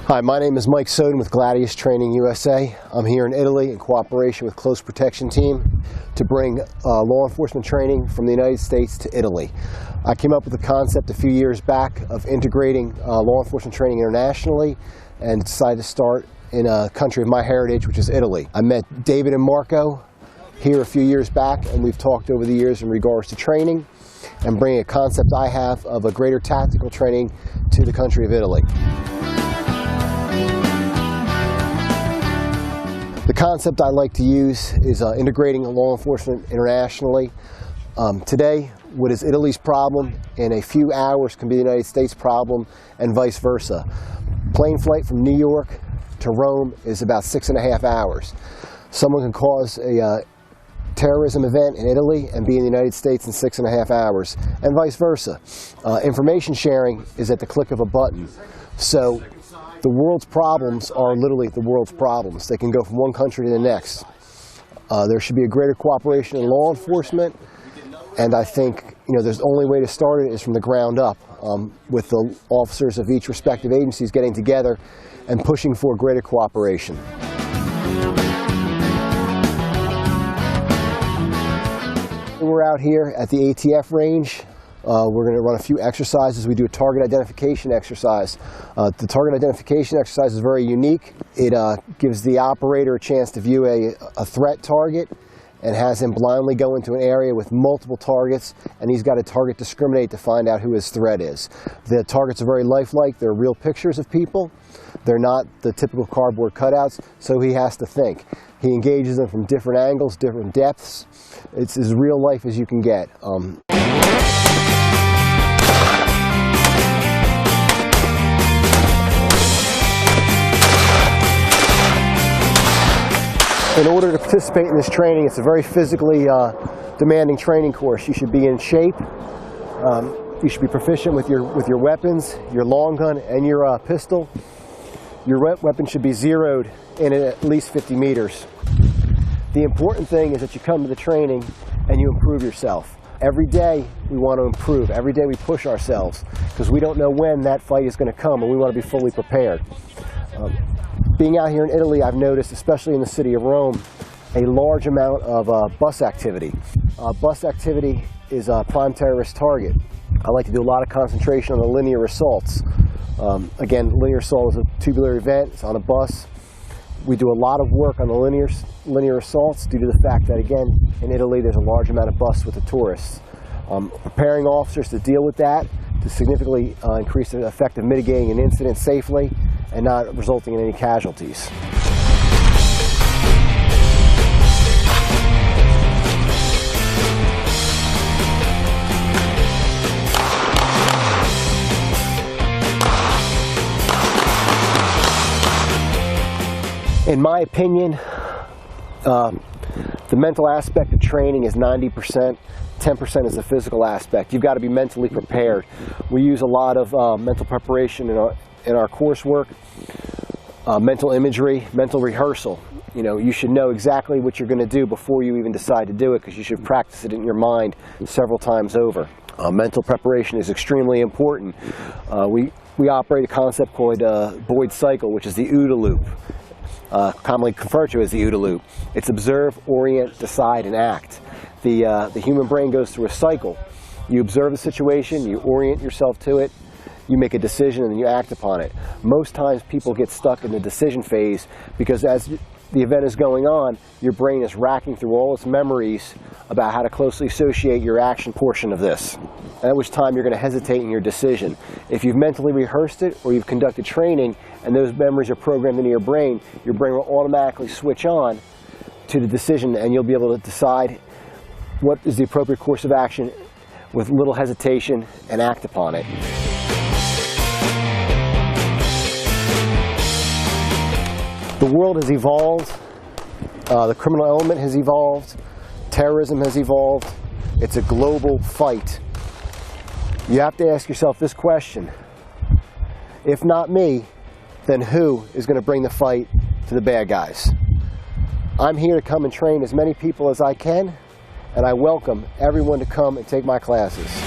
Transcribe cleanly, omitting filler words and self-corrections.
Hi, my name is Mike Soden with Gladius Training USA. I'm here in Italy in cooperation with Close Protection Team to bring law enforcement training from the United States to Italy. I came up with the concept a few years back of integrating law enforcement training internationally and decided to start in a country of my heritage, which is Italy. I met David and Marco here a few years back, and we've talked over the years in regards to training and bringing a concept I have of a greater tactical training to the country of Italy. The concept I like to use is integrating law enforcement internationally. Today, what is Italy's problem in a few hours can be the United States problem, and vice versa. Plane flight from New York to Rome is about 6.5 hours. Someone can cause a terrorism event in Italy and be in the United States in 6.5 hours, and vice versa. Information sharing is at the click of a button. So the world's problems are literally the world's problems. They can go from one country to the next. There should be a greater cooperation in law enforcement, and I think there's the only way to start it is from the ground up, with the officers of each respective agencies getting together and pushing for greater cooperation. We're out here at the ATF range. We're going to run a few exercises. We do a target identification exercise. The target identification exercise is very unique. It gives the operator a chance to view a threat target and has him blindly go into an area with multiple targets, and he's got to target discriminate to find out who his threat is. The targets are very lifelike. They're real pictures of people. They're not the typical cardboard cutouts, so he has to think. He engages them from different angles, different depths. It's as real life as you can get. In order to participate in this training, it's a very physically demanding training course. You should be in shape. You should be proficient with your weapons, your long gun and your pistol. Your weapon should be zeroed in at least 50 meters. The important thing is that you come to the training and you improve yourself. Every day we want to improve. Every day we push ourselves because we don't know when that fight is going to come, and we want to be fully prepared. Being out here in Italy, I've noticed, especially in the city of Rome, a large amount of bus activity. Bus activity is a prime terrorist target. I like to do a lot of concentration on the linear assaults. Again, linear assault is a tubular event. It's on a bus. We do a lot of work on the linear assaults due to the fact that, again, in Italy there's a large amount of busts with the tourists. Preparing officers to deal with that, to significantly increase the effect of mitigating an incident safely and not resulting in any casualties. In my opinion, the mental aspect of training is 90%, 10% is the physical aspect. You've got to be mentally prepared. We use a lot of mental preparation in our coursework, mental imagery, mental rehearsal. You should know exactly what you're going to do before you even decide to do it, because you should practice it in your mind several times over. Mental preparation is extremely important. We operate a concept called Boyd's cycle, which is the OODA loop. Commonly referred to as the OODA loop. It's observe, orient, decide, and act. The human brain goes through a cycle. You observe the situation, you orient yourself to it, you make a decision, and then you act upon it. Most times people get stuck in the decision phase because as the event is going on, your brain is racking through all its memories about how to closely associate your action portion of this, at which time you're going to hesitate in your decision. If you've mentally rehearsed it or you've conducted training and those memories are programmed into your brain will automatically switch on to the decision, and you'll be able to decide what is the appropriate course of action with little hesitation and act upon it. The world has evolved, the criminal element has evolved, terrorism has evolved. It's a global fight. You have to ask yourself this question: if not me, then who is going to bring the fight to the bad guys? I'm here to come and train as many people as I can, and I welcome everyone to come and take my classes.